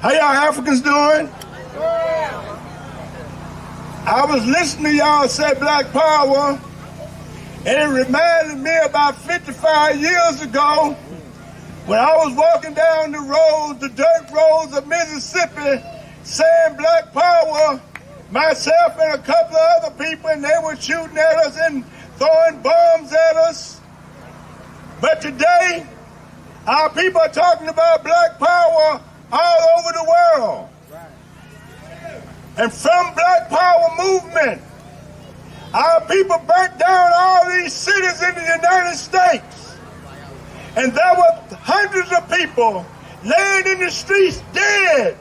How y'all Africans doing? I was listening to y'all say Black Power, and it reminded me about 55 years ago when I was walking down the roads, the dirt roads of Mississippi, saying Black Power, myself and a couple of other people, and they were shooting at us and throwing bombs at us. But today, our people are talking about Black Power all over the world. And from Black Power movement, our people burnt down all these cities in the United States. And there were hundreds of people laying in the streets dead,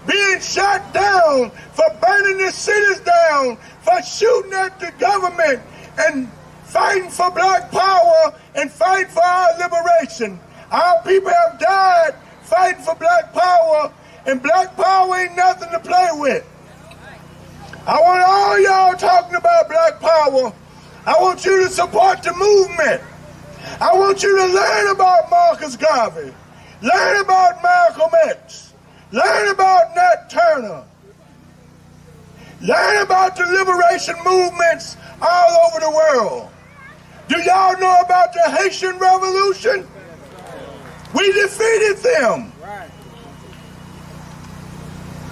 being shot down for burning the cities down, for shooting at the government and fighting for Black Power and fighting for our liberation. Our people have died fighting for Black Power, and Black Power ain't nothing to play with. I want all y'all talking about Black Power. I want you to support the movement. I want you to learn about Marcus Garvey, learn about Malcolm X, learn about Nat Turner, learn about the liberation movements all over the world. Do y'all know about the Haitian Revolution? We defeated them.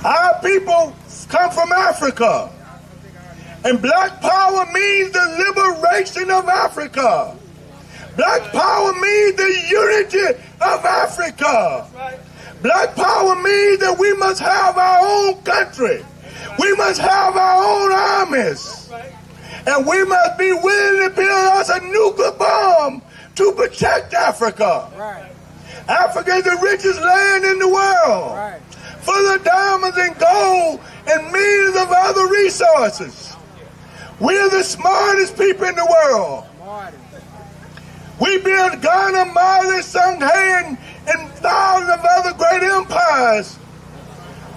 Our people come from Africa. And Black Power means the liberation of Africa. Black Power means the unity of Africa. Black Power means that we must have our own country. We must have our own armies. And we must be willing to build us a nuclear bomb to protect Africa. Africa is the richest land in the world, full of diamonds and gold and millions of other resources. We're the smartest people in the world. We built Ghana, Mali, Songhay, and thousands of other great empires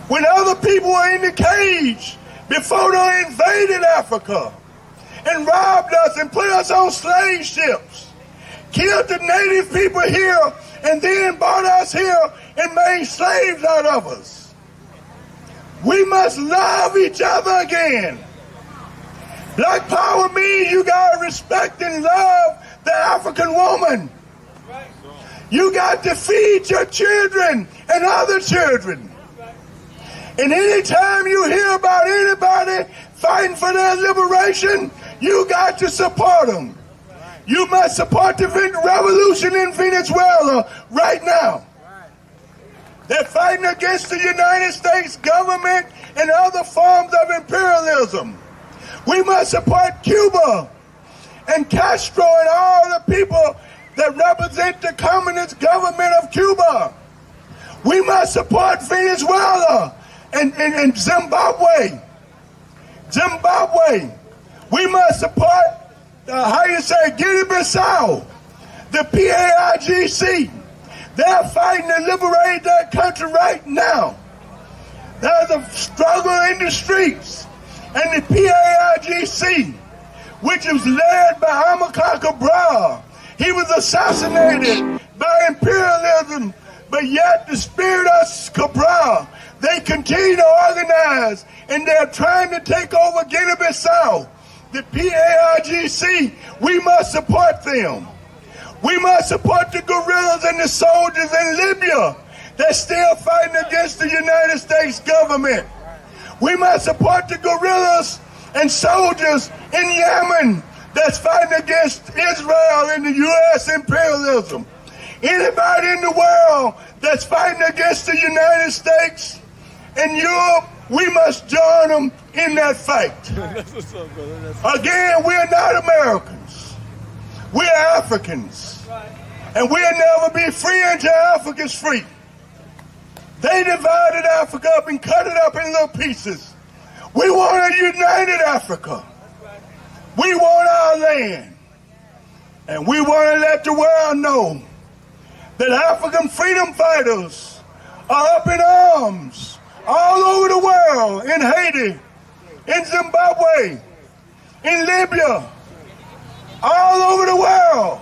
when other people were in the cage before they invaded Africa and robbed us and put us on slave ships, killed the native people here, and then brought us here and made slaves out of us. We must love each other again. Black Power means you gotta respect and love the African woman. You got to feed your children and other children. And anytime you hear about anybody fighting for their liberation, you got to support them. You must support the revolution in Venezuela right now. They're fighting against the United States government and other forms of imperialism. We must support Cuba and Castro and all the people that represent the communist government of Cuba. We must support Venezuela and Zimbabwe. We must support, Guinea-Bissau, the PAIGC. They're fighting to liberate that country right now. There's a struggle in the streets. And the PAIGC, which was led by Amilcar Cabral, he was assassinated by imperialism, but yet the spirit of Cabral, they continue to organize, and they're trying to take over Guinea-Bissau. The PAIGC, we must support them. We must support the guerrillas and the soldiers in Libya that's still fighting against the United States government. We must support the guerrillas and soldiers in Yemen that's fighting against Israel and the U.S. imperialism. Anybody in the world that's fighting against the United States and Europe, we must join them in that fight. Again, we're not Americans. We're Africans. And we'll never be free until Africa's free. They divided Africa up and cut it up in little pieces. We want a united Africa. We want our land. And we want to let the world know that African freedom fighters are up in arms all over the world, in Haiti, in Zimbabwe, in Libya, all over the world,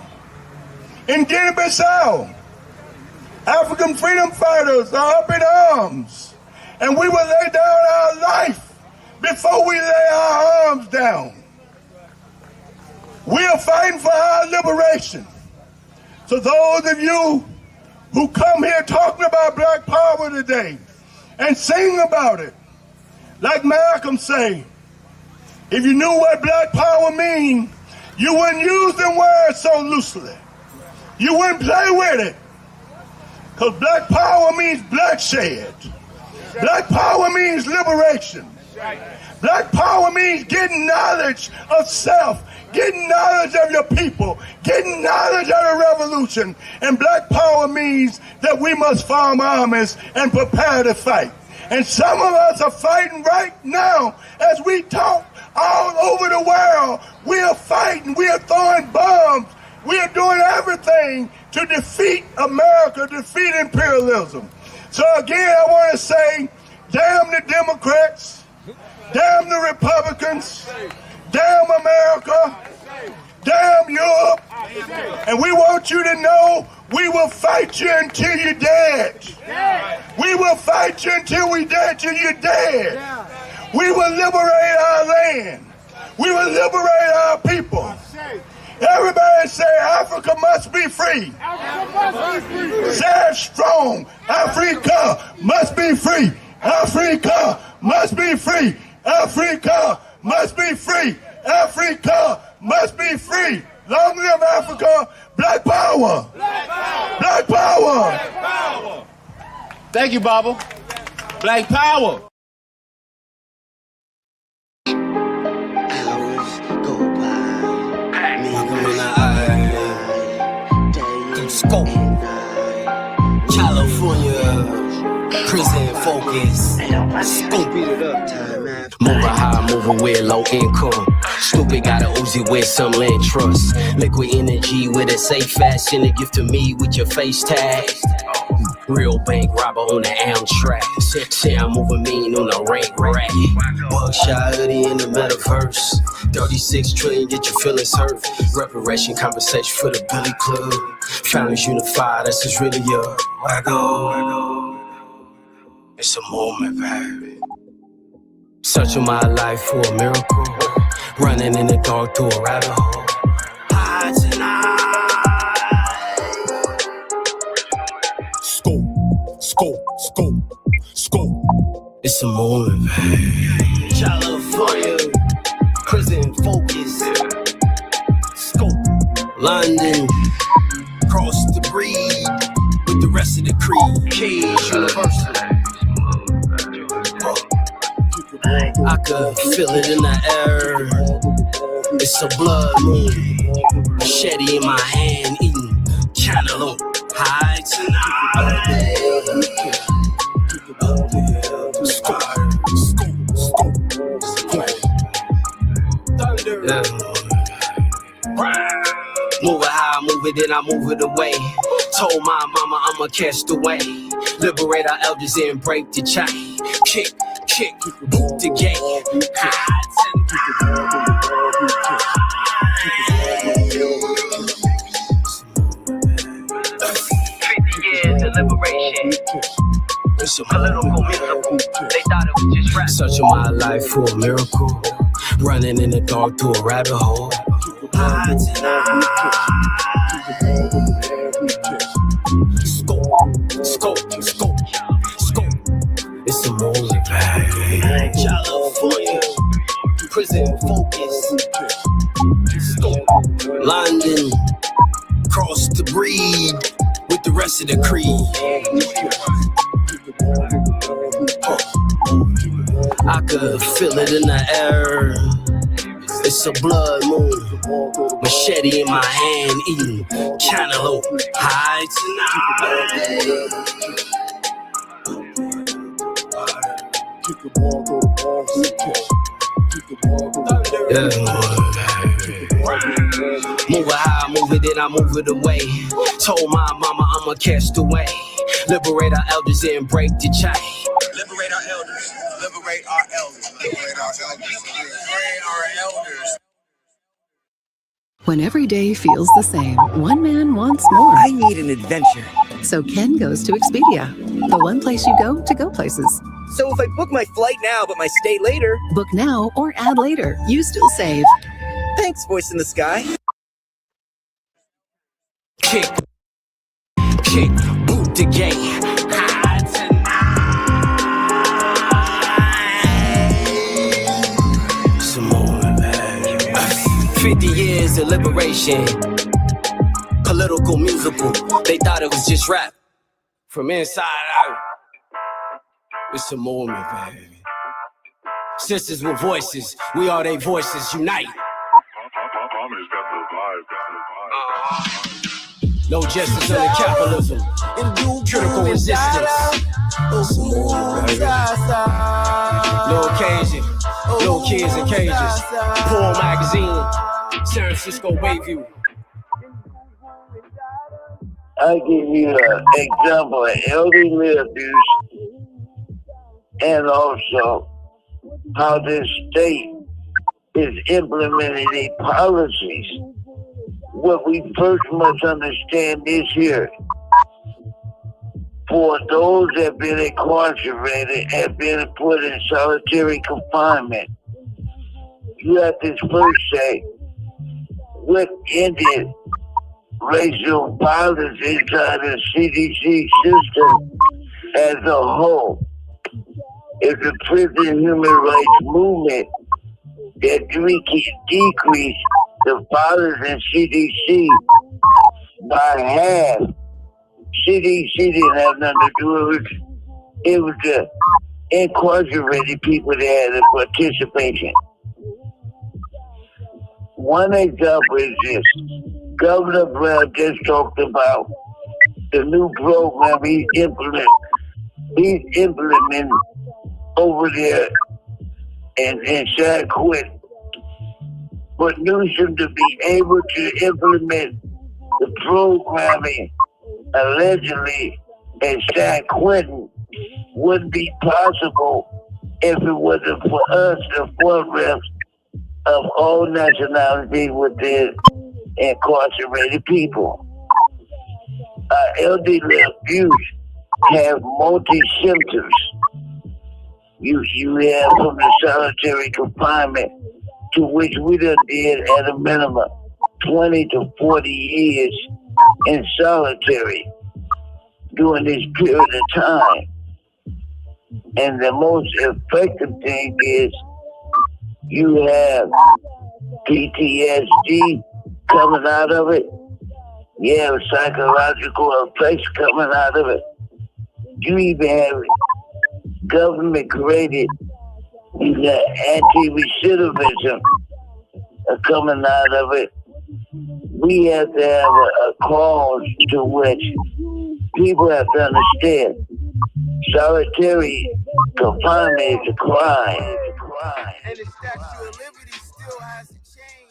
in Guinea-Bissau. African freedom fighters are up in arms and we will lay down our life before we lay our arms down. We are fighting for our liberation. So those of you who come here talking about black power today and sing about it, like Malcolm say, if you knew what black power means, you wouldn't use them words so loosely. You wouldn't play with it. Because black power means bloodshed. Black power means liberation. Black power means getting knowledge of self, getting knowledge of your people, getting knowledge of the revolution. And black power means that we must form armies and prepare to fight. And some of us are fighting right now as we talk all over the world. We are fighting, we are throwing bombs, we are doing everything to defeat America, defeat imperialism. So again, I want to say, damn the Democrats, damn the Republicans, damn America, damn Europe, and we want you to know we will fight you until you're dead. We will fight you until we're dead, till you're dead. We will liberate our land. We will liberate our people. Everybody say Africa must be free. Say it strong. Africa must be free. Africa must be free. Africa must be free. Africa must be free. Long live Africa. Black power. Black power. Black power. Thank you, Baba. Black power. Hours go by. Scope. California. Prison focus. Scope. Moving high, moving with low income. Stupid got a Uzi with some land trust. Liquid energy with a safe fashion. A gift to me with your face tag. Real bank robber on the Amtrak. Say I'm moving mean on the rank rack. Buckshot hoodie in the metaverse. 36 trillion, get your feelings hurt. Reparation conversation for the Billy Club. Founders unified, this is really your waggle. It's a moment, baby. Searching my life for a miracle. Running in the dark through a rabbit hole. High tonight. Scope. It's a moment, baby. California. Prison focus. Scope. London. Cross the breed. With the rest of the creed. Cage Universal. I could feel it in the air. It's a blood moon. Machete in my hand, eating cantaloupe. High tonight. Thunder. Move it how I move it, then I move it away. Told my mama I'ma catch the way. Liberate our elders and break the chain. Kick, boot the gate. 50 years of liberation. It's a political miracle. They thought it was just rap. Searching my life for a miracle. Running in the dark through a rabbit hole. Scope. It's a moment, baby. California. Prison focus. Scope. London. Cross the breed. With the rest of the creed. I could feel it in the air. It's a blood moon. Machete in my hand, eating cantaloupe. High tonight. Move it how I move it, then I move it away. Told my mama I'ma catch the way. Liberate our elders and break the chain. Liberate our elders. Liberate our elders. Liberate our elders. Liberate our elders. When every day feels the same, one man wants more. I need an adventure. So Ken goes to Expedia, the one place you go to go places. So if I book my flight now but my stay later... Book now or add later. You still save. Thanks, voice in the sky. Kick, boot the gate. High tonight. Some more, man. 50 years of liberation. Political, musical. They thought it was just rap. From inside out. It's some movement, baby. Sisters with voices, we all they voices unite. No justice under capitalism. Critical resistance. Some movement, baby. No occasion, no kids in cages. Poor magazine, San Francisco Bayview. I give you an example of elderly abuse and also how this state is implementing these policies. What we first must understand is here, for those that have been incarcerated and been put in solitary confinement, you have to first say what ended racial violence inside the CDC system as a whole. It's the prison human rights movement that decreased the violence in CDC by half. CDC didn't have nothing to do with it. It was the incarcerated people that had a participation. One example is this. Governor Brown just talked about the new program he's implementing over there in San Quentin. But Newsom to be able to implement the programming allegedly in San Quentin wouldn't be possible if it wasn't for us, the forerunners of all nationalities within incarcerated people. Elderly abuse have multi-symptoms. You have from the solitary confinement, to which we done did at a minimum 20 to 40 years in solitary during this period of time. And the most effective thing is you have PTSD coming out of it. You have psychological effects coming out of it. You even have government created, you got anti-recidivism coming out of it. We have to have a cause to which people have to understand solitary confinement is a crime. And the Statue of Liberty still has a chain.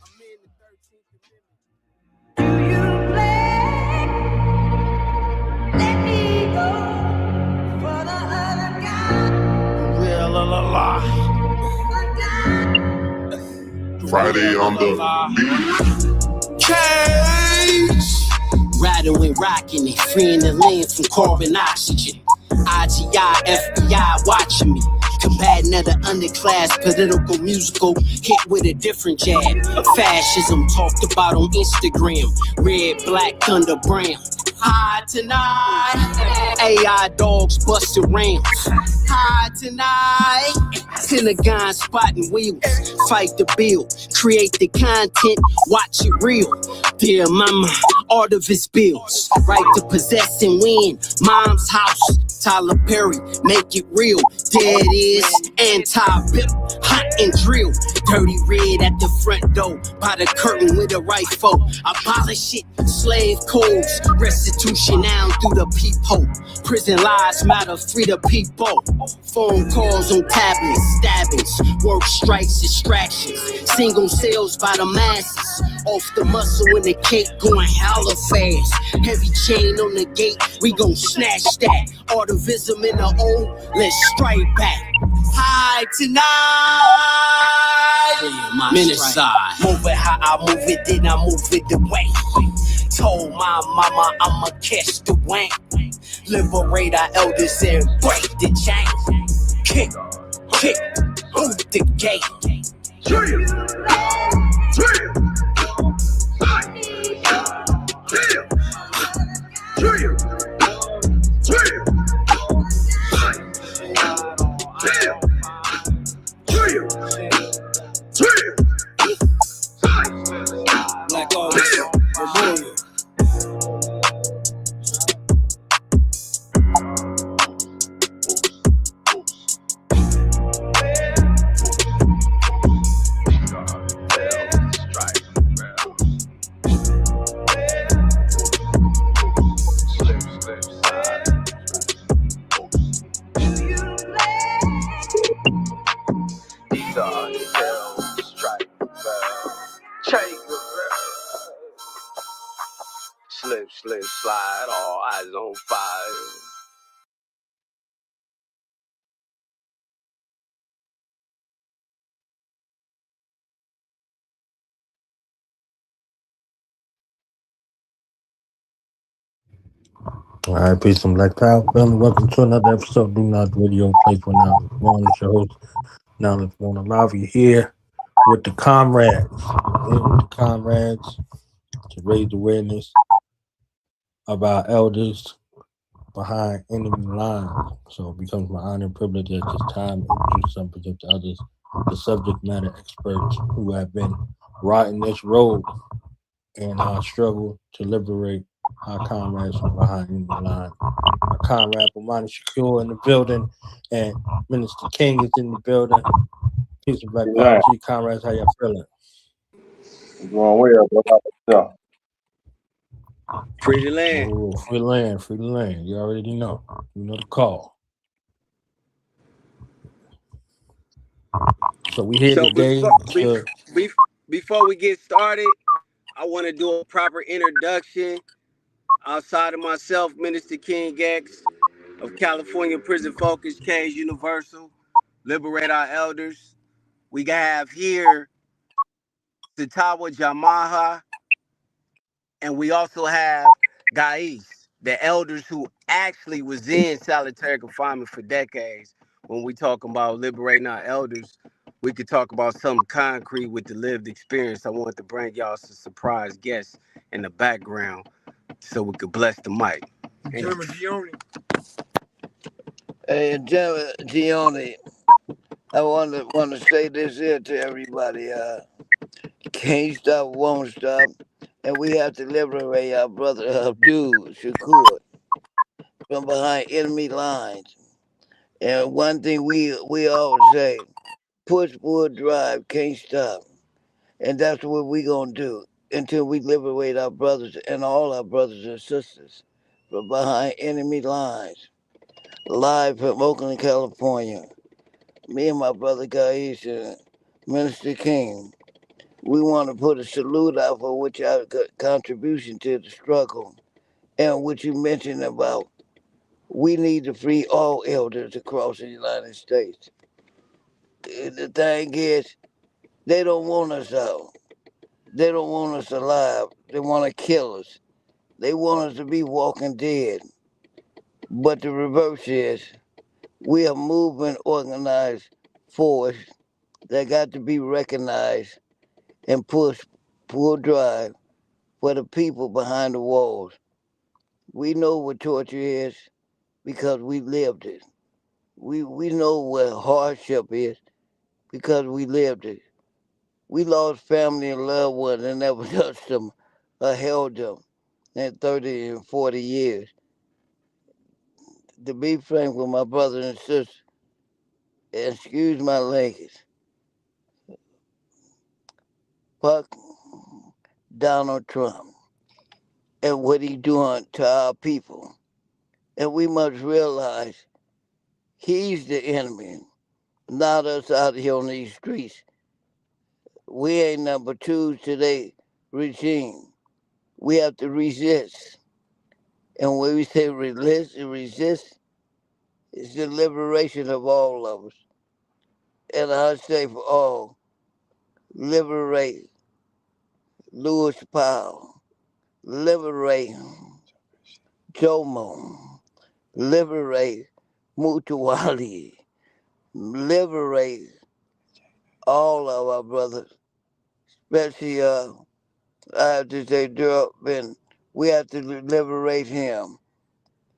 I'm in the 13th Amendment. Do you play? Let me go for the other guy. Yeah, la la la. Friday on the beat. Cage. Riding and rocking it, freeing the land from carbon oxygen. IGI, FBI watching me. Combating other underclass, political, musical, hit with a different jab. Fascism talked about on Instagram. Red, black, thunder, brown. High tonight. AI dogs busting rams. High tonight. Pentagon spotting wheels. Fight the bill. Create the content. Watch it real. Dear mama, art of his bills. Right to possess and win. Mom's house. Tyler Perry, make it real. There it is. Anti-bill. Hot and drill. Dirty red at the front door. By the curtain with a rifle. Abolish it. Slave codes. Restitution down through the peephole. Prison lives matter, free the people. Phone calls on tablets, stabbings, work strikes, distractions. Single sales by the masses. Off the muscle in the cake, going hella fast. Heavy chain on the gate, we gon' snatch that. Artivism in the O, let's strike back. High tonight. Minneside. Move it how I move it, then I move it the way. Told my mama I'ma catch the wank. Liberate our elders and break the chain. kick, move the gate. Black August Memorial. Slip, slide, all eyes on fire. All right, peace and black power. Family, welcome to another episode of Do Not Radio Play for Now. Bomani, your host. Now let's want to allow you here with the comrades. Here with the comrades to raise awareness of our elders behind enemy lines. So it becomes my honor and privilege at this time to introduce some present to others the subject matter experts who have been riding this road in our struggle to liberate our comrades from behind enemy lines. Our comrade Bomani Shakur in the building, and Minister King is in the building. Peace and black power to you, comrades. How y'all feeling? Going well, bro. Free the land. Oh, free land, free the land. You already know. You know the call. So we here So today before we get started, I want to do a proper introduction. Outside of myself, Minister King X of California Prison Focus, Cage Universal, Liberate Our Elders. We have here Sitawa Jamaha, and we also have Gais, the elders who actually was in solitary confinement for decades. When we talk about liberating our elders, we could talk about something concrete with the lived experience. I wanted to bring y'all some surprise guests in the background so we could bless the mic. German Gione. Hey, German Gione, I want to say this here to everybody. Can't stop, won't stop, and we have to liberate our brother Abdul Shakur from behind enemy lines. And one thing we always say, push, pull, drive, can't stop. And that's what we going to do until we liberate our brothers and all our brothers and sisters from behind enemy lines. Live from Oakland, California. Me and my brother Gais and Minister King, we want to put a salute out for which our contribution to the struggle and what you mentioned about we need to free all elders across the United States. The thing is, they don't want us out. They don't want us alive. They want to kill us. They want us to be walking dead. But the reverse is, we are movement organized force that got to be recognized and push, pull, drive for the people behind the walls. We know what torture is because we lived it. We know what hardship is because we lived it. We lost family and loved ones and never touched them or held them in 30 and 40 years. To be frank with my brothers and sisters, excuse my language, fuck Donald Trump and what he doing to our people. And we must realize he's the enemy, not us out here on these streets. We ain't number two to their regime. We have to resist. And when we say resist, it's the liberation of all of us. And I say for all, liberate Louis Powell, liberate Jomo, liberate Mutawali, liberate all of our brothers, especially I have to say Durban. We have to liberate him.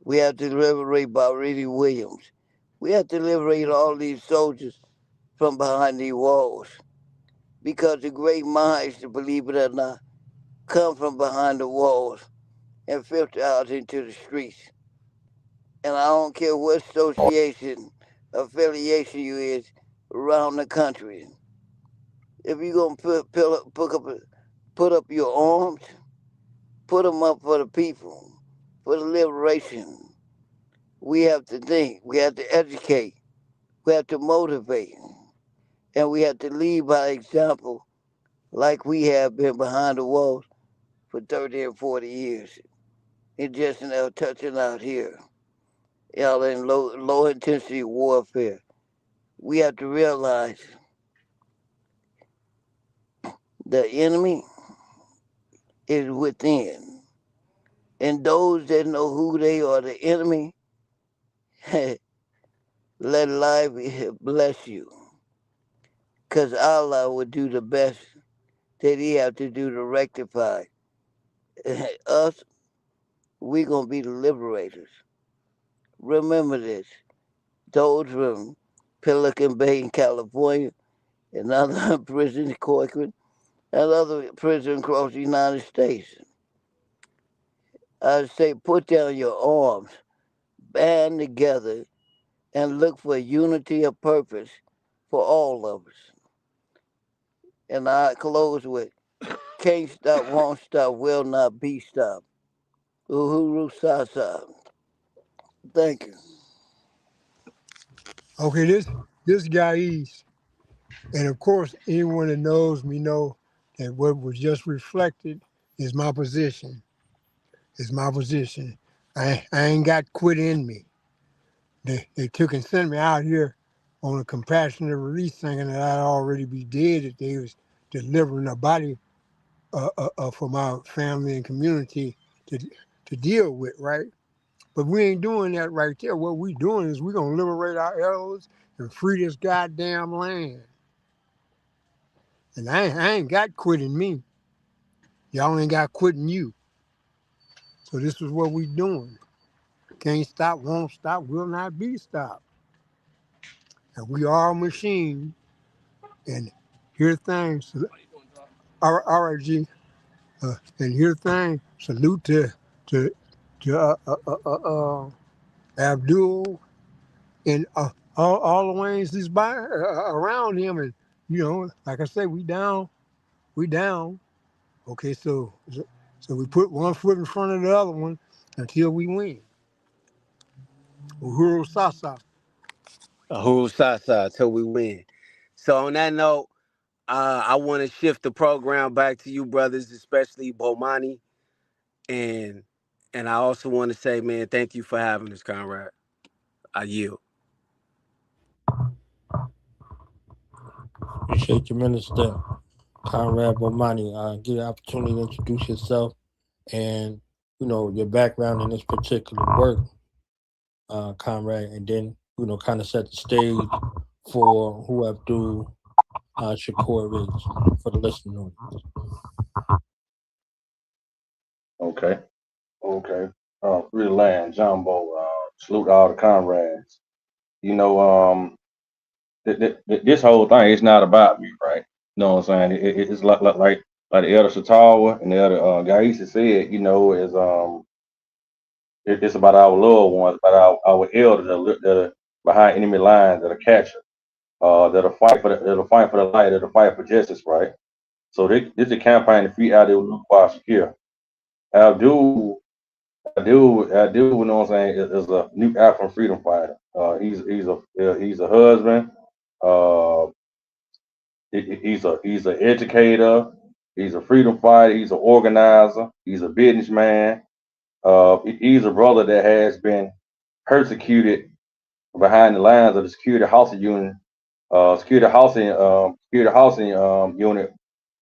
We have to liberate Baridi Williams. We have to liberate all these soldiers from behind these walls. Because the great minds, believe it or not, come from behind the walls and filter out into the streets. And I don't care what association, affiliation you is around the country. If you're going to put up your arms, put them up for the people, for the liberation. We have to think, we have to educate, we have to motivate, and we have to lead by example like we have been behind the walls for 30 and 40 years. It's just now touching out here. Y'all in low intensity warfare. We have to realize the enemy is within. And those that know who they are, the enemy, let life bless you. Because Allah will do the best that he have to do to rectify. Us, we going to be the liberators. Remember this. Those from Pelican Bay in California and other prisons in Corcoran and other prisons across the United States. I say put down your arms, band together, and look for unity of purpose for all of us. And I close with, can't stop, won't stop, will not be stopped. Uhuru Sasa. Thank you. Okay, this guy is, and of course, anyone that knows me know that what was just reflected is my position. Is my position. I ain't got quit in me. They took and sent me out here on a compassionate release, thinking that I'd already be dead. That they was delivering a body for my family and community to deal with, right? But we ain't doing that right there. What we doing is we gonna liberate our elders and free this goddamn land. And I ain't got quitting me. Y'all ain't got quitting you. So this is what we doing. Can't stop, won't stop, will not be stopped. And we are a machine. And here things, RG, and here thing. Salute to Abdul and all the ways he's by around him. And you know, like I say, we down. Okay, so we put one foot in front of the other one until we win. Uhuru Sasa. Uhuru Sasa till we win. So on that note, I want to shift the program back to you brothers, especially Bomani, and I also want to say, man, thank you for having us, Conrad. I yield. Appreciate your minister, Comrade Bomani. Get an opportunity to introduce yourself and, you know, your background in this particular work, Comrade, and then, you know, kind of set the stage for who Abdul Shakur is for the listening audience. Okay. Free the land, Jumbo. Salute all the comrades. You know, this whole thing is not about me, right? You know what I'm saying? It's like the elder Satawa and the other Gaisa said. You know, it's about our loved ones, about our elders that are behind enemy lines, that are captured, that'll fight for the light, that'll fight for justice, right? So this is a campaign to free Abdul Olugbala Shakur. Abdul, you know what I'm saying, is a new African freedom fighter. He's a husband. He's an educator. He's a freedom fighter. He's an organizer. He's a businessman. He's a brother that has been persecuted behind the lines of the security housing unit, unit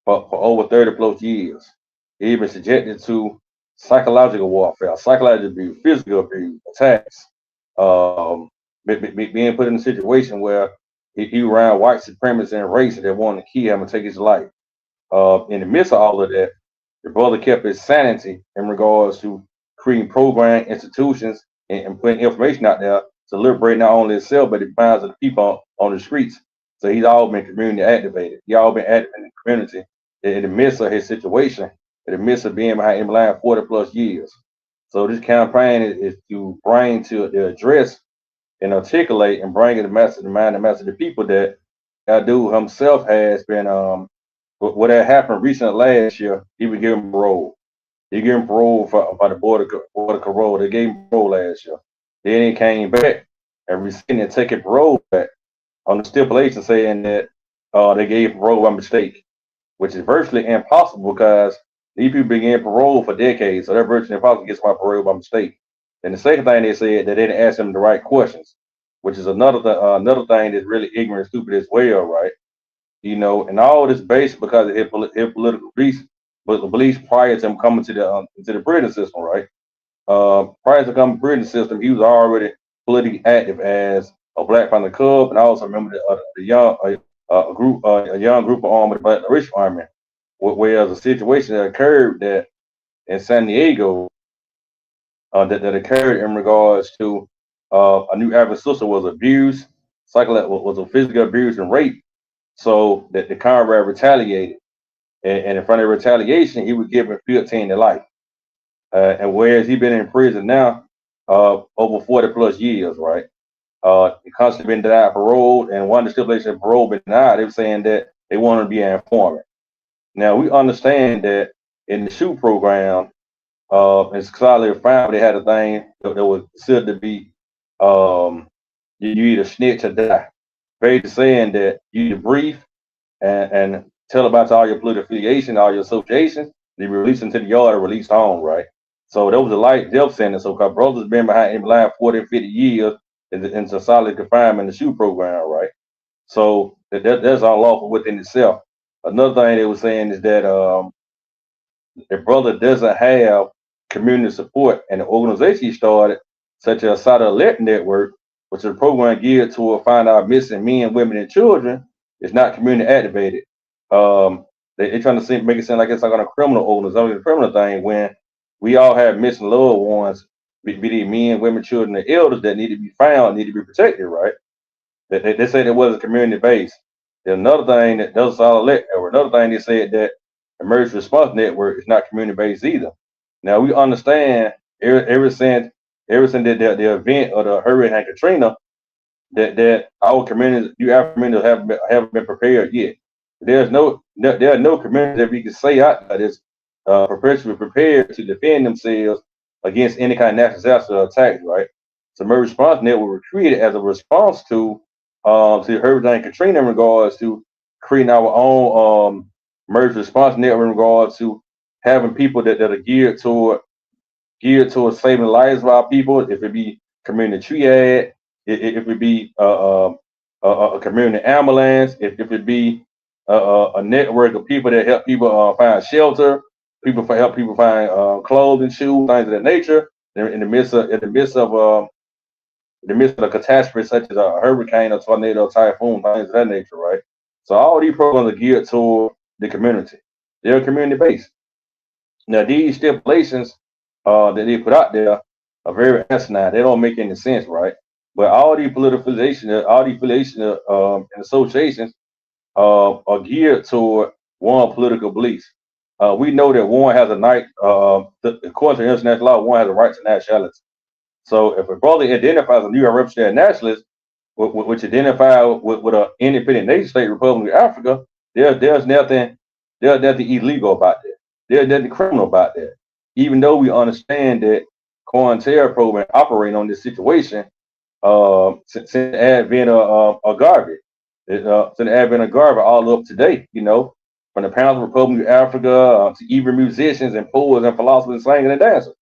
for over 30 plus years. He's been subjected to psychological warfare, psychological abuse, physical abuse, attacks. being put in a situation where he around white supremacists and racists that wanted to kill him and take his life. In the midst of all of that, the brother kept his sanity in regards to creating program institutions and putting information out there to liberate not only himself but the minds of the people on the streets. So he's all been community activated. He all been active in the community in the midst of his situation, in the midst of being behind him line 40 plus years. So this campaign is to bring to the address and articulate and bring the message to mind the message of the people that Abdul himself has been what had happened recently last year. He was given parole. He gave him parole by the border parole. They gave him parole last year. Then he came back and rescinded and taking parole back on the stipulation saying that they gave parole by mistake, which is virtually impossible because these people been getting parole for decades, so they're virtually impossible to get my parole by mistake. And the second thing they said that they didn't ask them the right questions, which is another thing that's really ignorant and stupid as well, right? You know, and all this based because of his political beliefs, but the beliefs prior to him coming to the prison system, right? Prior to coming to the prison system, he was already politically active as a Black Panther Cub, and I also remember a young group of armed Black Liberation Army, whereas a situation that occurred that in San Diego that occurred in regards to a New African sister was abused, was a physical abuse and rape, so that the Comrade retaliated, and in front of retaliation, he was given 15 to life, and whereas he been in prison now over 40 plus years, right? He constantly been denied parole, and one of the stipulations of parole been denied. They were saying that they wanted to be an informant. Now we understand that in the SHOOT program, in Solid Fine, they had a thing that was considered to be you either snitch or die. Basically saying that you either brief and tell about all your political affiliation, all your associations, they release them to the yard or release home, right? So that was a light death sentence. So because brothers been behind him line 40, 50 years into solid confinement in the SHOOT program, right? So that's unlawful within itself. Another thing they were saying is that the brother doesn't have community support, and the organization he started, such as Satellite Network, which is a program geared toward find out missing men, women, and children, is not community activated. They're trying to make it seem like it's like on a criminal organization, a criminal thing, when we all have missing loved ones, be they men, women, children, and elders that need to be found, need to be protected, right? They said it wasn't community based. There's another thing that does Solid Network. Another thing they said that Emergency Response Network is not community based either. Now we understand ever since the event of the Hurricane Katrina that our communities, you African communities, haven't been prepared yet. There are no communities that we can say out there that's professionally prepared to defend themselves against any kind of natural disaster attacks, right? So Emergency Response Network was created as a response to Hurricane Katrina in regards to creating our own emergency response network in regards to having people that are geared toward saving the lives of our people. If it be community triad, if it be a community ambulance, if it be a network of people that help people find shelter, help people find clothing, shoes, things of that nature. In the midst of a catastrophe such as a hurricane, a tornado, a typhoon, things of that nature, right? So all these programs are geared toward the community. They're community based. Now these stipulations that they put out there are very asinine. They don't make any sense, right? But all these political affiliations, and associations are geared toward one political beliefs. We know that one has a right, according to international law, one has a right to nationality. So if a brother identifies a New York Revolutionary Nationalist, which identify with an independent nation state, Republic of Africa, there's nothing illegal about that. There's nothing criminal about that. Even though we understand that COINTELPRO program operating on this situation since the advent of Garvey, all up to date, you know, from the Pounds of Republic of Africa to even musicians and poets and philosophers and singers and dancers.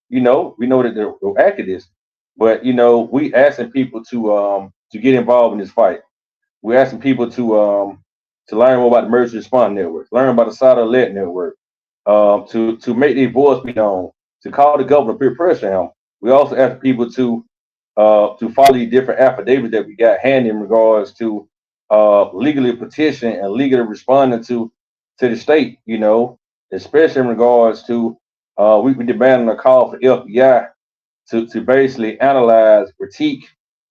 You know, we know that they're activists, but you know, we asking people to get involved in this fight. We're asking people to learn more about the Emergency Response Network, learn about the Satellite Network, to make their voice be known, to call the government, peer pressure him. We also ask people to to follow the different affidavits that we got handed in regards to legally petition and legally responding to the state, you know, especially in regards to we demanding a call for FBI to basically analyze, critique,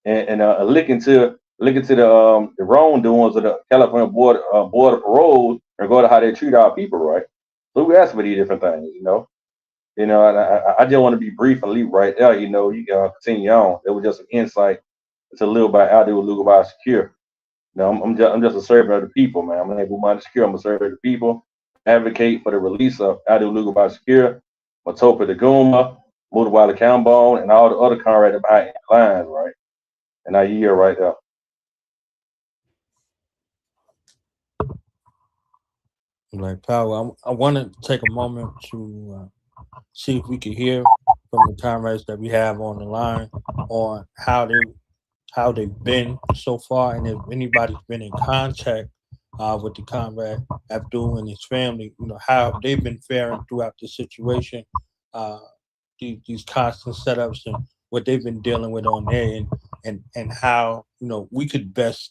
and look into the wrongdoings of the California Board of Parole in regard to how they treat our people, right? So we ask for these different things, you know. And I just want to be brief and leave right there. You know, you can continue on. It was just an insight. It's a little by Abdul Olugbala Shakur. No, I'm just a servant of the people, man. I'm not Bomani Shakur. I'm a servant of the people. Advocate for the release of Abdul Olugbala Shakur, Matopa the Guma, Mutawala Cambone, and all the other comrades behind the lines, right? And I yield right there. Black Power. I wanted to take a moment to see if we could hear from the comrades that we have on the line on how they've been so far, and if anybody's been in contact with the Comrade Abdul and his family, you know, how they've been faring throughout the situation, these constant setups and what they've been dealing with on there, and how, you know, we could best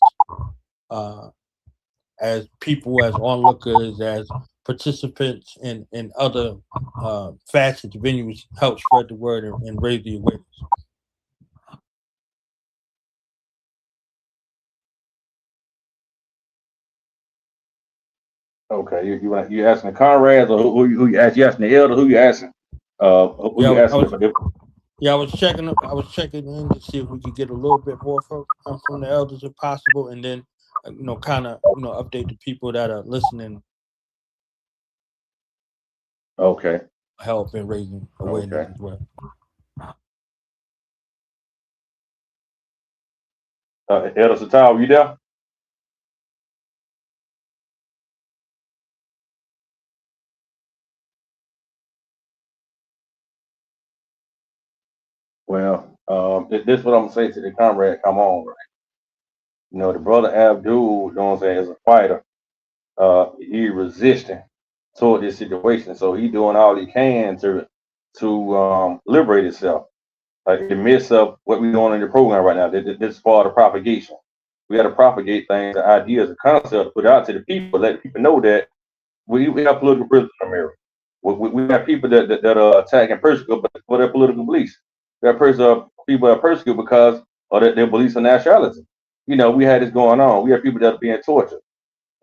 as people, as onlookers, as participants in other facets, venues, help spread the word and raise the awareness. Okay, you asking the comrades, or who you asking? You asking the elder? Who you asking? Who you asking? I was checking in to see if we could get a little bit more from the elders if possible, and then you know, kind of, you know, update the people that are listening. Okay. Help in raising awareness as well. Elder Satal, you there? Well, this is what I'm gonna say to the comrade. Come on, right? You know, the brother Abdul, you know what I'm saying, is a fighter. He resisting toward this situation, so he doing all he can to liberate himself. Like in the midst of what we're doing in the program right now, this is part of the propagation. We got to propagate things, ideas, and concepts, put it out to the people, let people know that we have political prisoners in America. We have people that are attacking persecute for their political beliefs. We have people that are persecuted because of their beliefs and nationality. You know, we had this going on. We have people that are being tortured.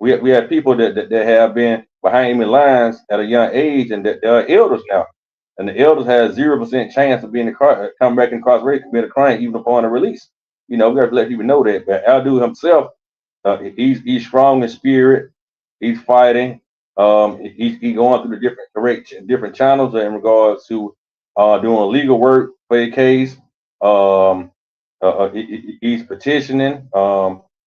We have people that have been behind enemy lines at a young age, and that are elders now. And the elders have 0% chance of being come back incarcerated, commit a crime even upon a release. You know, we have to let people know that. But Abdul himself, he's strong in spirit. He's fighting. He's going through the different channels in regards to doing legal work for a case. He's petitioning.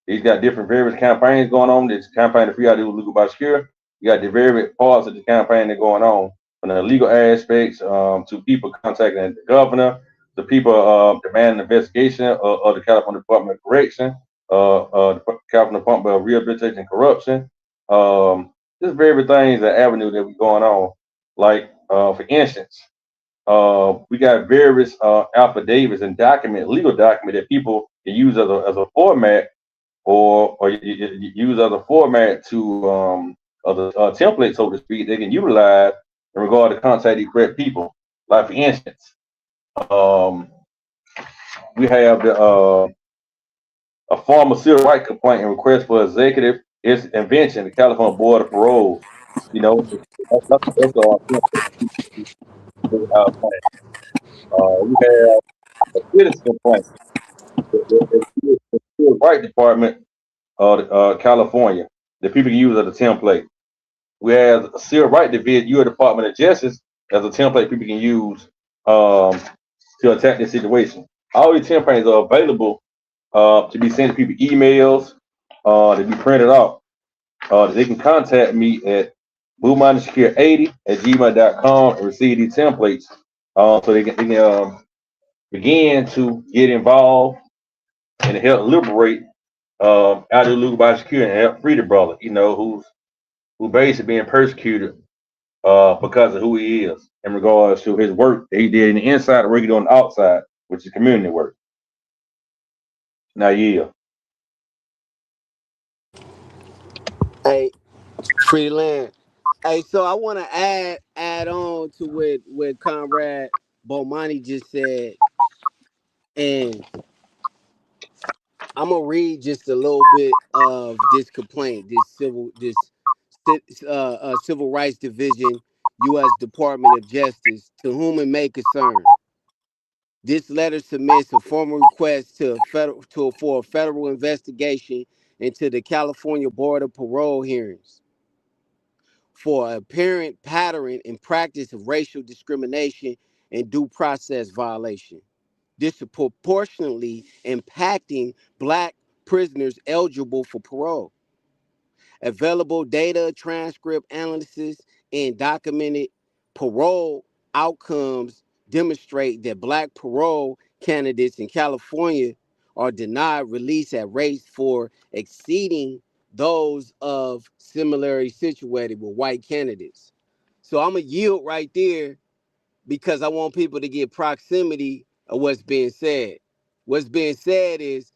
He's got different various campaigns going on. This campaign to free Abdul Olugbala Shakur. You got the various parts of the campaign that are going on, from the legal aspects to people contacting the governor, the people demanding investigation of the California Department of Correction, the California Department of Rehabilitation and Corruption. Just various things, the avenue that we're going on. Like, for instance, we got various affidavits and legal document that people can use as a format, or use as a format to as a template, so to speak, they can utilize in regard to contact the correct people. Like, for instance, we have a former civil rights complaint and request for executive intervention, the California Board of Parole. You know, that's we have a citizen complaint, the civil rights department of California, that people can use as a template. We have a civil rights division, U.S. Department of Justice, as a template people can use to attack this situation. All these templates are available to be sent to people emails, to be printed out. They can contact me at BoomaniSecure80@gmail.com and receive these templates, so they can begin to get involved and help liberate Abdul Olugbala Shakur and help free the brother, you know, who basically being persecuted because of who he is in regards to his work that he did in the inside and work on the outside, which is community work. Now, yeah, Hey, free land. Hey, so I want to add on to what Comrade Bomani just said, and I'm gonna read just a little bit of this complaint, civil rights division, U.S. Department of Justice, to whom it may concern. This letter submits a formal request for a federal investigation into the California Board of Parole hearings for apparent pattern and practice of racial discrimination and due process violation, disproportionately impacting black prisoners eligible for parole. Available data, transcript analysis, and documented parole outcomes demonstrate that black parole candidates in California are denied release at rates for exceeding those of similarly situated with white candidates. So I'm going to yield right there because I want people to get proximity of what's being said. What's being said is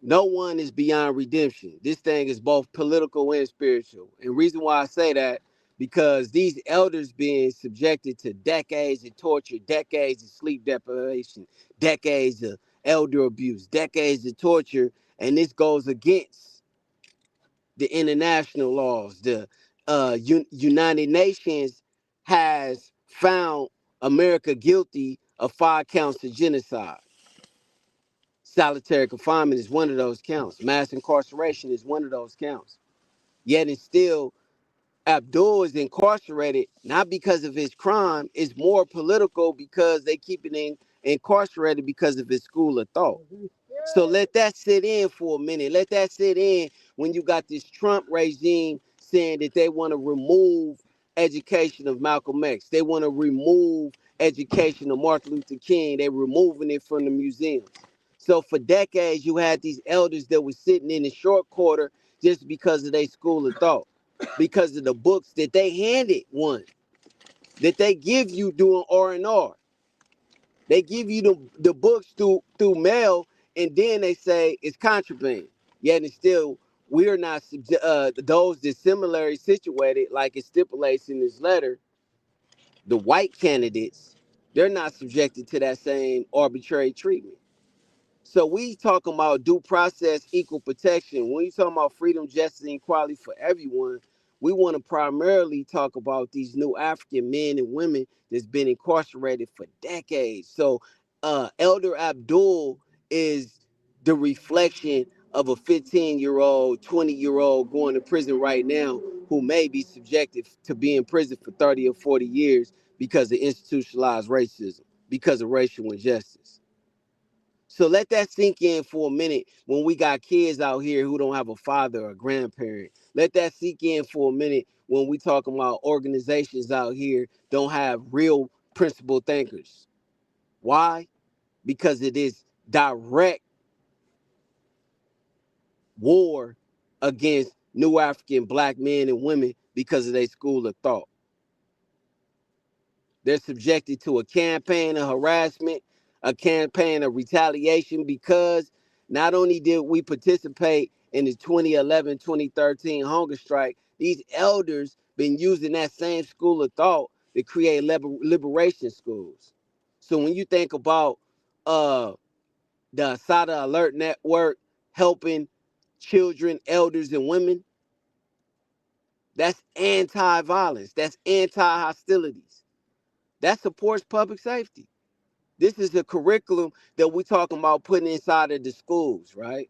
no one is beyond redemption. This thing is both political and spiritual. And reason why I say that, because these elders being subjected to decades of torture, decades of sleep deprivation, decades of elder abuse, decades of torture, and this goes against the international laws. The United Nations has found America guilty of 5 counts of genocide. Solitary confinement is one of those counts. Mass incarceration is one of those counts. Yet and still, Abdul is incarcerated not because of his crime. It's more political because they keep it incarcerated because of his school of thought. So let that sit in for a minute. Let that sit in when you got this Trump regime saying that they want to remove education of Malcolm X. They want to remove education of Martin Luther King. They're removing it from the museums. So for decades, you had these elders that were sitting in the short quarter just because of their school of thought, because of the books that they handed one, that they give you doing R&R. They give you the books through mail, and then they say it's contraband. Yet and still, we are not those that similarly situated, like it stipulates in this letter. The white candidates, they're not subjected to that same arbitrary treatment. So we talking about due process, equal protection. When we talking about freedom, justice, and equality for everyone, we want to primarily talk about these new African men and women that's been incarcerated for decades. So Elder Abdul is the reflection of a 15-year-old, 20-year-old going to prison right now who may be subjected to being in prison for 30 or 40 years because of institutionalized racism, because of racial injustice. So let that sink in for a minute when we got kids out here who don't have a father or a grandparent. Let that sink in for a minute when we talking about organizations out here don't have real principled thinkers. Why? Because it is direct war against new African black men and women because of their school of thought. They're subjected to a campaign of harassment, a campaign of retaliation, because not only did we participate in the 2011-2013 hunger strike, these elders been using that same school of thought to create liberation schools. So when you think about the Asada Alert Network helping children, elders, and women, that's anti-violence, that's anti-hostilities, that supports public safety. This is a curriculum that we're talking about putting inside of the schools, right?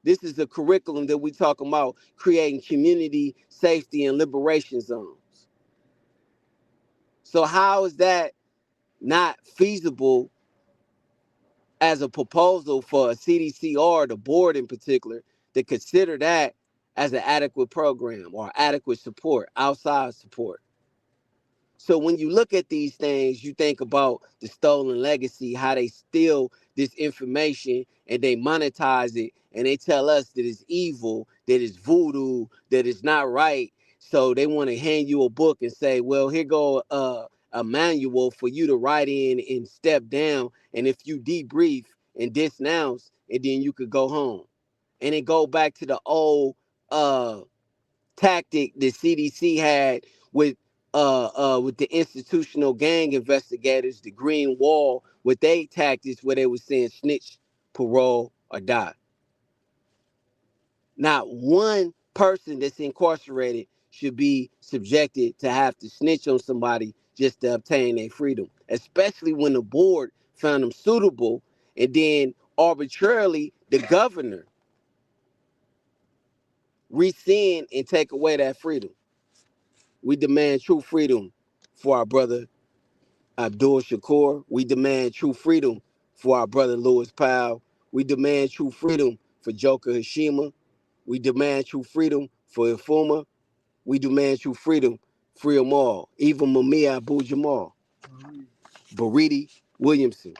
This is a curriculum that we're talking about creating community safety and liberation zones. So how is that not feasible as a proposal for a CDC or the board in particular to consider that as an adequate program or adequate support, outside support? So when you look at these things, you think about the stolen legacy, how they steal this information and they monetize it, and they tell us that it's evil, that it's voodoo, that it's not right. So they want to hand you a book and say, well, here go a manual for you to write in and step down. And if you debrief and disnounce and then you could go home. And it go back to the old tactic that CDC had with the institutional gang investigators, the Green Wall, with their tactics where they were saying snitch, parole, or die. Not one person that's incarcerated should be subjected to have to snitch on somebody just to obtain their freedom, especially when the board found them suitable and then arbitrarily the governor rescind and take away that freedom. We demand true freedom for our brother Abdul Shakur. We demand true freedom for our brother Louis Powell. We demand true freedom for Joker Hashima. We demand true freedom for Ifuma. We demand true freedom, free them all, even Mumia Abu Jamal, Baridi Williamson.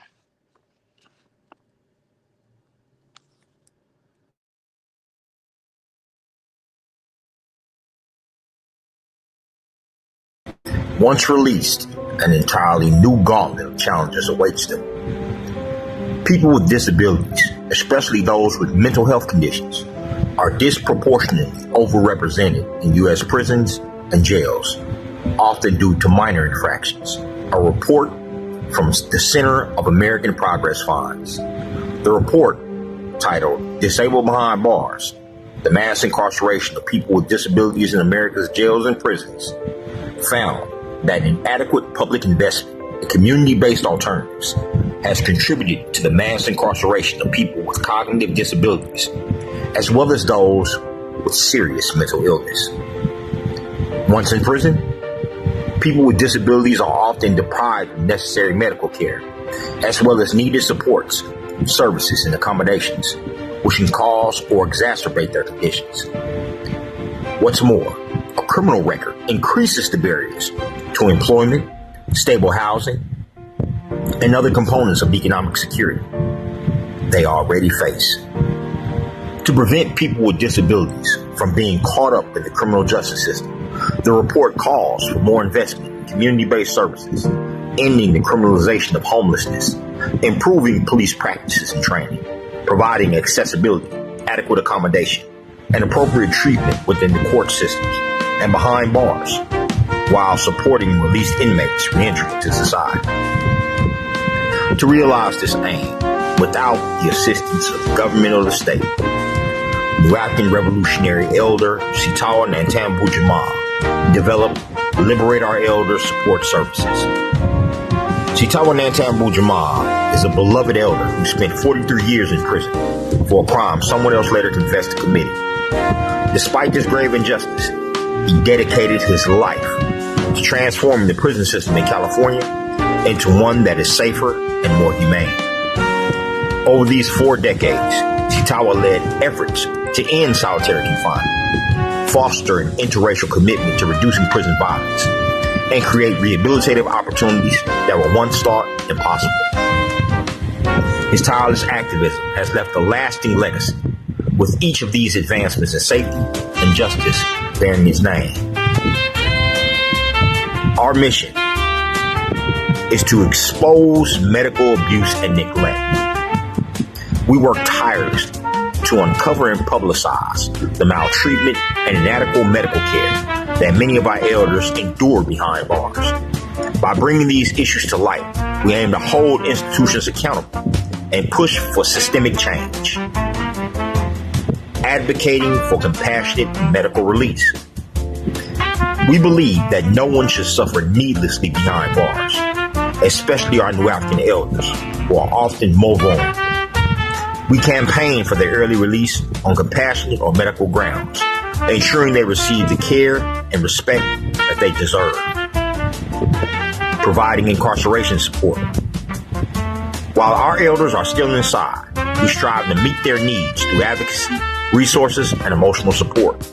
Once released, an entirely new gauntlet of challenges awaits them. People with disabilities, especially those with mental health conditions, are disproportionately overrepresented in U.S. prisons and jails, often due to minor infractions. A report from the Center of American Progress finds. The report, titled Disabled Behind Bars, The Mass Incarceration of People with Disabilities in America's Jails and Prisons, found that inadequate public investment in community-based alternatives has contributed to the mass incarceration of people with cognitive disabilities, as well as those with serious mental illness. Once in prison, people with disabilities are often deprived of necessary medical care, as well as needed supports, services, and accommodations, which can cause or exacerbate their conditions. What's more, a criminal record increases the barriers to employment, stable housing, and other components of economic security they already face. To prevent people with disabilities from being caught up in the criminal justice system, the report calls for more investment in community-based services, ending the criminalization of homelessness, improving police practices and training, providing accessibility, adequate accommodation, and appropriate treatment within the court systems and behind bars, while supporting released inmates' reentry to society. To realize this aim, without the assistance of the government or the state, New Afrikan Revolutionary Elder Sitawa Nantambu Jamal developed Liberate Our Elders Support Services. Sitawa Nantambu Jamal is a beloved elder who spent 43 years in prison for a crime someone else later confessed to committing. Despite this grave injustice, he dedicated his life to transforming the prison system in California into one that is safer and more humane. Over these 4 decades, Sitawa led efforts to end solitary confinement, foster an interracial commitment to reducing prison violence, and create rehabilitative opportunities that were once thought impossible. His tireless activism has left a lasting legacy, with each of these advancements in safety and justice bearing his name. Our mission is to expose medical abuse and neglect. We work tirelessly to uncover and publicize the maltreatment and inadequate medical care that many of our elders endure behind bars. By bringing these issues to light, we aim to hold institutions accountable and push for systemic change, advocating for compassionate medical release. We believe that no one should suffer needlessly behind bars, especially our New African elders, who are often more vulnerable. We campaign for their early release on compassionate or medical grounds, ensuring they receive the care and respect that they deserve. Providing incarceration support. While our elders are still inside, we strive to meet their needs through advocacy, resources, and emotional support.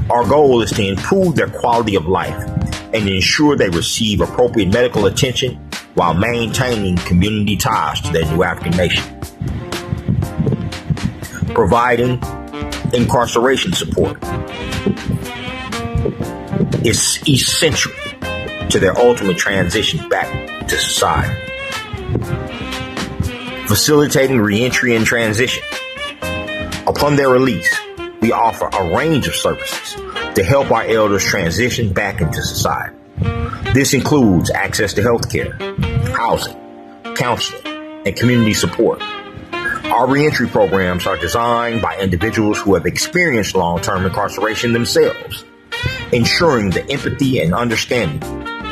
Our goal is to improve their quality of life and ensure they receive appropriate medical attention while maintaining community ties to their New African nation. Providing incarceration support is essential to their ultimate transition back to society. facilitating reentry and transition. Upon their release, we offer a range of services to help our elders transition back into society. This includes access to health care, housing, counseling, and community support. Our reentry programs are designed by individuals who have experienced long-term incarceration themselves, ensuring the empathy and understanding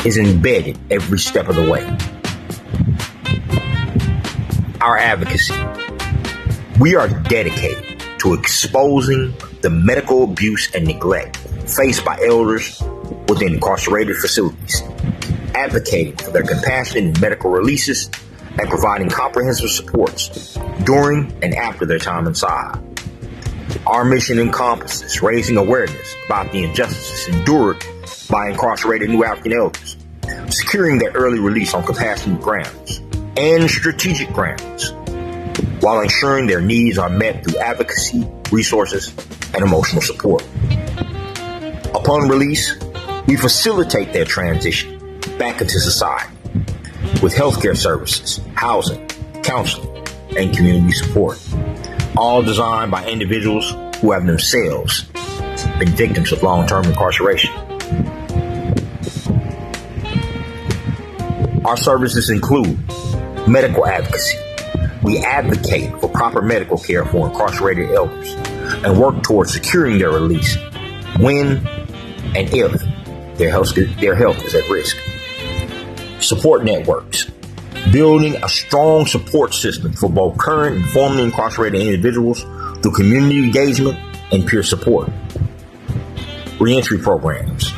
is embedded every step of the way. Our advocacy. We are dedicated to exposing the medical abuse and neglect faced by elders within incarcerated facilities, advocating for their compassionate medical releases, and providing comprehensive supports during and after their time inside. Our mission encompasses raising awareness about the injustices endured by incarcerated New African elders, securing their early release on compassionate grounds and strategic grounds, while ensuring their needs are met through advocacy, resources, and emotional support. Upon release, we facilitate their transition back into society with healthcare services, housing, counseling, and community support, all designed by individuals who have themselves been victims of long-term incarceration. Our services include medical advocacy. We advocate for proper medical care for incarcerated elders and work towards securing their release when and if their health is at risk. Support networks. Building a strong support system for both current and formerly incarcerated individuals through community engagement and peer support. Reentry programs.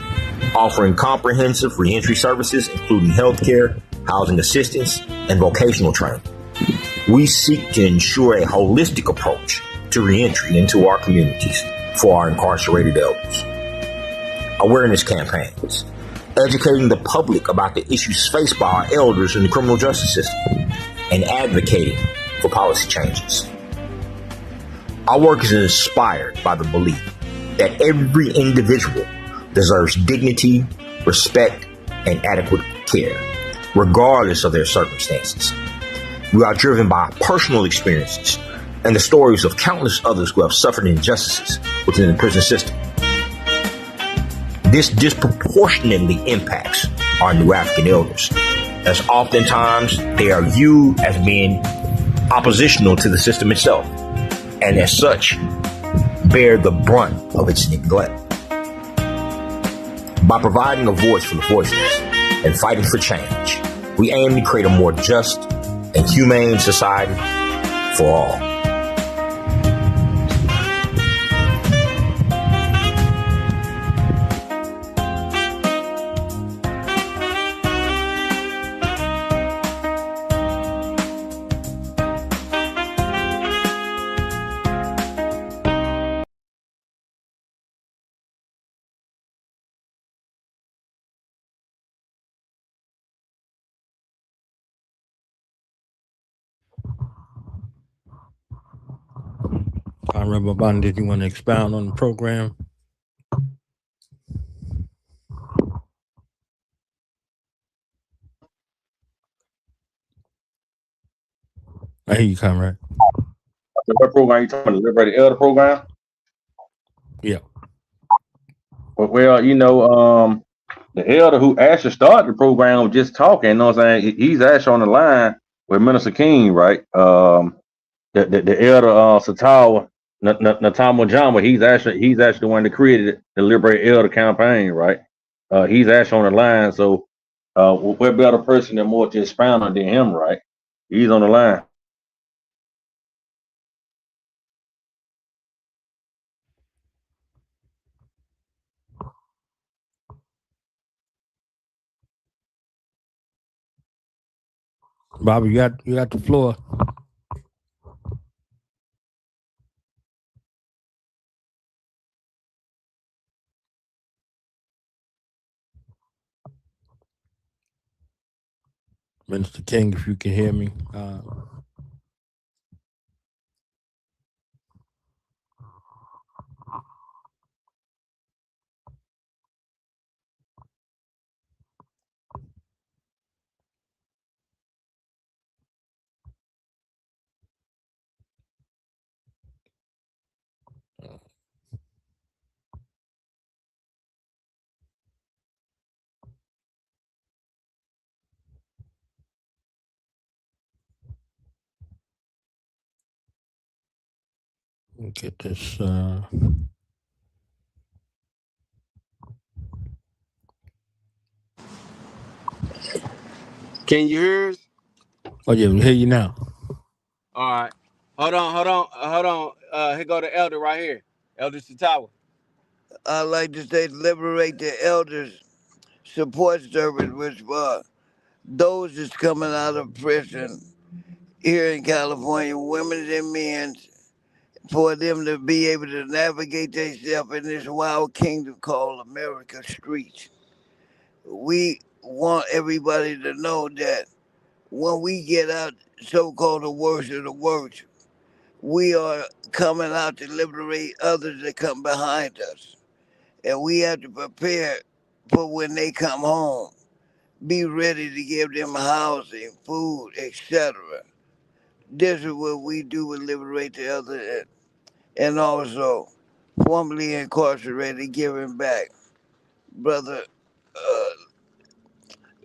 Offering comprehensive reentry services, including healthcare, housing assistance, and vocational training. We seek to ensure a holistic approach to reentry into our communities for our incarcerated elders. Awareness campaigns. Educating the public about the issues faced by our elders in the criminal justice system and advocating for policy changes. Our work is inspired by the belief that every individual deserves dignity, respect, and adequate care, regardless of their circumstances. We are driven by personal experiences and the stories of countless others who have suffered injustices within the prison system. This disproportionately impacts our New African elders, as oftentimes they are viewed as being oppositional to the system itself, and as such, bear the brunt of its neglect. By providing a voice for the voiceless and fighting for change, we aim to create a more just and humane society for all. Comrade Bomani, did you want to expound on the program? I hear you, Comrade. What program you talking about? The Liberated Elder program? Yeah. Well, the elder who actually started the program was just talking, you know what I'm saying? He's actually on the line with Minister King, right? The elder Satawa Natama Jama, he's actually the one that created the Liberate Elder campaign, right? He's actually on the line, so what better person than more to expound on than him, right? He's on the line. Bobby, you got the floor. Minister King, if you can hear me. Get this. Can you hear us? Oh yeah, we hear you now. All right. Hold on. Here go the elder right here. Elder Satawa. I like to say liberate the elders support service, which those that's coming out of prison here in California, women and men, for them to be able to navigate themselves in this wild kingdom called America streets. We want everybody to know that when we get out so-called the worst of the worst, we are coming out to liberate others that come behind us. And we have to prepare for when they come home. Be ready to give them housing, food, etc. This is what we do with Liberate the Other and also formerly incarcerated, giving back. Brother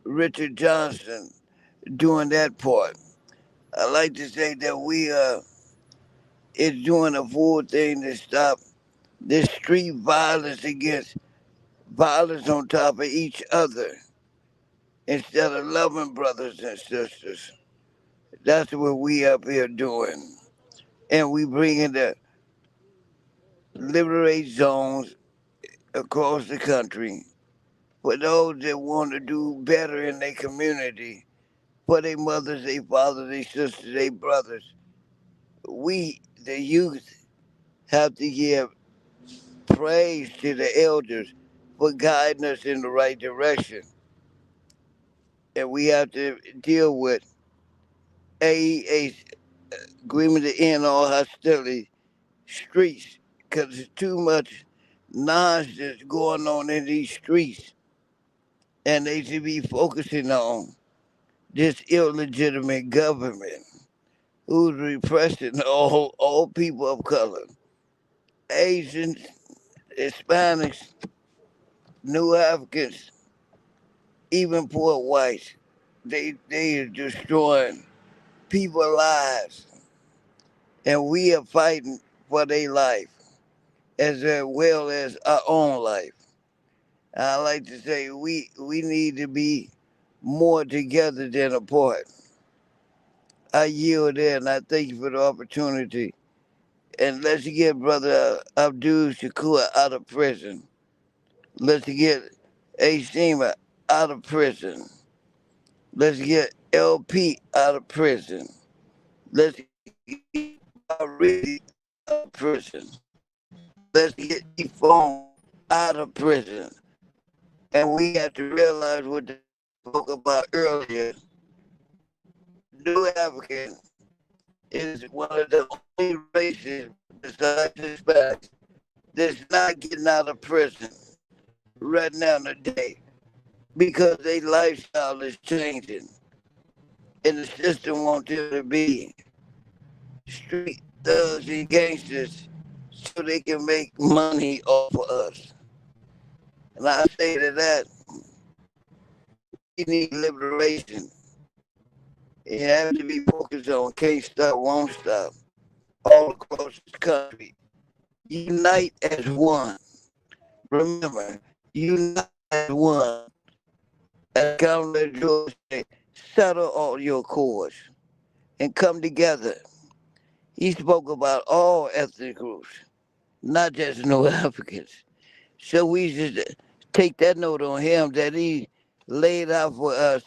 Richard Johnson doing that part. I like to say that we is doing a full thing to stop this street violence against violence on top of each other instead of loving brothers and sisters. That's what we up here doing. And we bringing the liberate zones across the country for those that want to do better in their community, for their mothers, their fathers, their sisters, their brothers. We, the youth, have to give praise to the elders for guiding us in the right direction. And we have to deal with a agreement to end all hostility streets because there's too much nonsense going on in these streets. And they should be focusing on this illegitimate government who's repressing all people of color, Asians, Hispanics, New Africans, even poor whites. They are destroying people's lives, and we are fighting for their life as well as our own life. I like to say we need to be more together than apart. I yield there, and I thank you for the opportunity. And let's get Brother Abdul Shakur out of prison. Let's get Ashima out of prison. Let's get LP out of prison. Let's get Already out of prison. Let's get E-Phone out of prison. And we have to realize what they spoke about earlier. New African is one of the only races besides Hispanics that's not getting out of prison right now today because their lifestyle is changing and the system wants them to be street thugs and gangsters so they can make money off of us. And I say to that, we need liberation. It has to be focused on can't stop, won't stop, all across the country. Unite as one. Remember, unite as one. As Comrade George said, settle all your cores and come together. He spoke about all ethnic groups, not just no Africans. So we should take that note on him that he laid out for us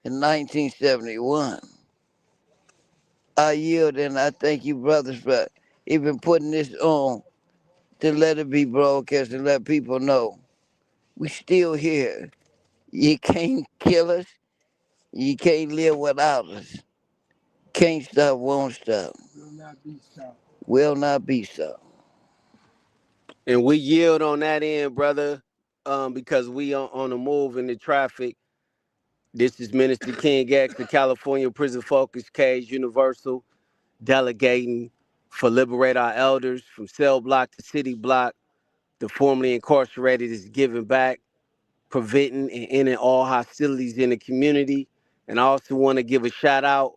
in 1971. I yield and I thank you, brothers, for even putting this on to let it be broadcast and let people know we still here. You can't kill us. You can't live without us. Can't stop, won't stop. Will not be stopped. Will not be stopped. And we yield on that end, brother, because we on the move in the traffic. This is Minister King X, the California Prison Focus Cage Universal, delegating for Liberate Our Elders from cell block to city block. The formerly incarcerated is giving back, preventing and ending all hostilities in the community. And I also want to give a shout out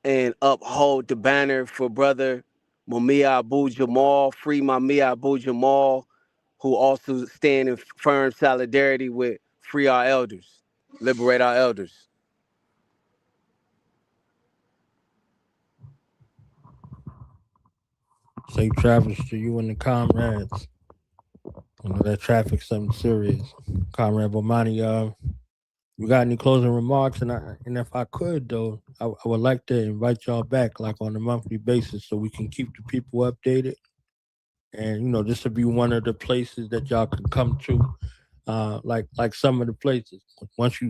and uphold the banner for brother Mumia Abu Jamal, free Mumia Abu Jamal, who also stand in firm solidarity with free our elders, liberate our elders. Safe travels to you and the comrades. You know that traffic's something serious. Comrade Bomani, you got any closing remarks? And if I could though, I would like to invite y'all back like on a monthly basis so we can keep the people updated. And you know, this would be one of the places that y'all can come to. Like some of the places. Once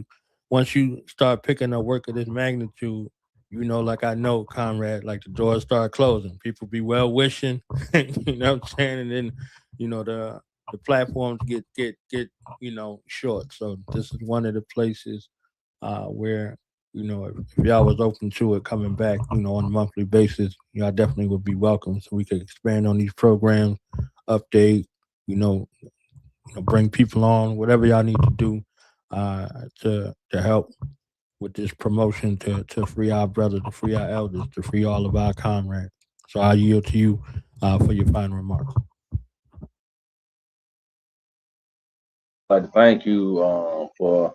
you start picking up work of this magnitude, you know, like I know, comrade, like the doors start closing. People be well wishing, you know what I'm saying? And then, you know, the platforms get you know, short. So this is one of the places where, you know, if y'all was open to it coming back, you know, on a monthly basis, y'all definitely would be welcome. So we could expand on these programs, update, you know, bring people on, whatever y'all need to do to help with this promotion to free our brothers, to free our elders, to free all of our comrades. So I yield to you for your final remarks. I'd like to thank you for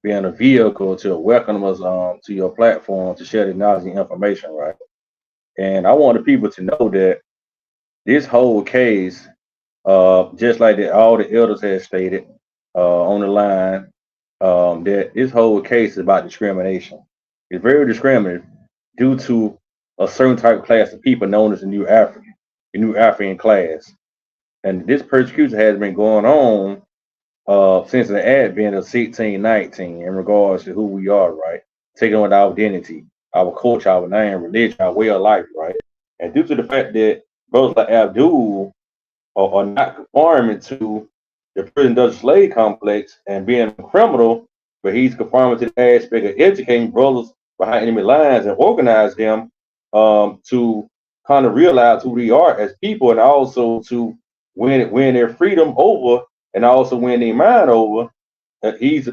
being a vehicle to welcome us to your platform to share the knowledge and information, right? And I want the people to know that this whole case, just like that all the elders have stated on the line, that this whole case is about discrimination. It's very discriminative due to a certain type of class of people known as the New African, the New African class. And this persecution has been going on since the advent of 1619 in regards to who we are, right? Taking on our identity, our culture, our name, religion, our way of life, right? And due to the fact that brothers like Abdul are not conforming to the prison Dutch slave complex and being a criminal, but he's conforming to the aspect of educating brothers behind enemy lines and organize them to kind of realize who they are as people, and also to win their freedom over, and also win their mind over. He's a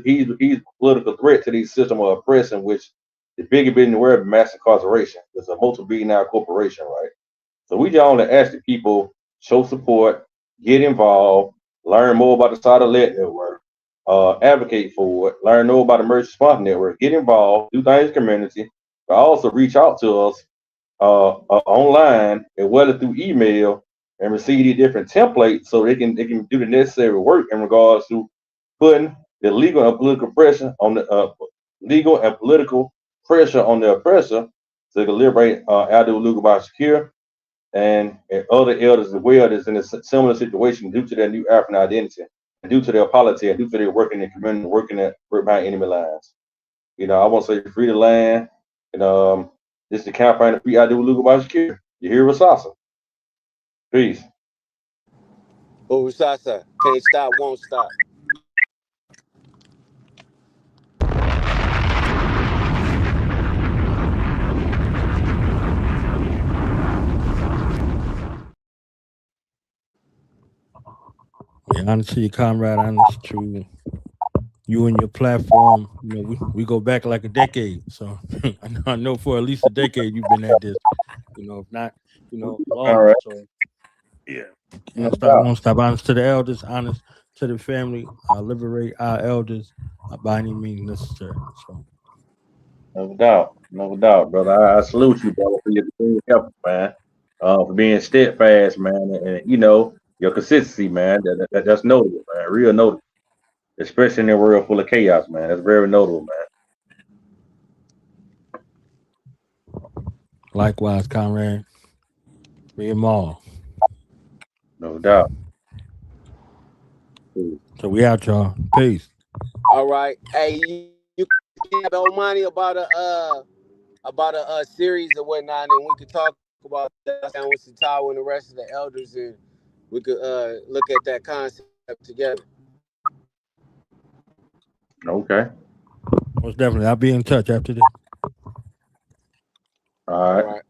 political threat to the system of oppression, which is bigger than the word mass incarceration. It's a multi-billion-dollar corporation, right? So we just only ask the people show support, get involved, learn more about the Satellite Network, advocate for it, learn more about the Emergency Response Network, get involved, do things in the community, but also reach out to us online as well as through email and receive these different templates so they can do the necessary work in regards to putting the legal and political pressure on the legal and political pressure on the oppressor so they can liberate Abdul Olugbala Shakur and other elders as well that's in a similar situation due to their new African identity and due to their politics and due to their working in the community, working behind enemy lines. You know, I want to say free the land, and this is the campaign to free Abdul Olugbala Shakur. You hear Rasasa? Peace. Oh, Rasasa, can't stop, won't stop. Yeah, honest to your comrade, honest to you and your platform. You know, we go back like a decade. So I know for at least a decade you've been at this. You know, if not, you know, All longer. right. So yeah, No can't stop, doubt. won't stop. Honest to the elders, honest to the family. Liberate our elders by any means necessary. So No doubt, brother. I salute you, brother, for your continued effort, man. For being steadfast, man, and you know your consistency, man. That's notable, man. Real notable, especially in a world full of chaos, man. That's very notable, man. likewise, comrade. Free them all. No doubt. So we out, y'all. Peace. All right. Hey, you can have Bomani about a series or whatnot, and we could talk about that with Satawa and the rest of the elders, and we could look at that concept together. Okay. Most definitely. I'll be in touch after this. All right.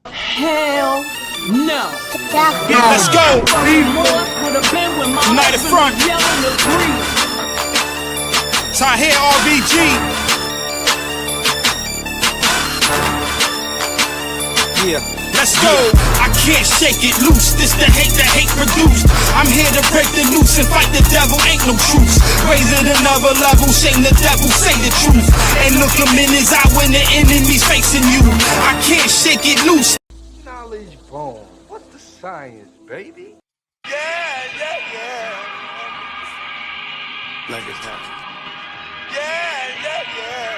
Hell no. Yeah, let's go. United Front. Tahir RBG. Yeah. Let's go. I can't shake it loose. This the hate produced. I'm here to break the noose and fight the devil. Ain't no truce. Raise it another level. Shame the devil. Say the truth. And look him in his eye when the enemy's facing you. I can't shake it loose. Knowledge bomb. What's the science, baby? Like it's happening. Yeah.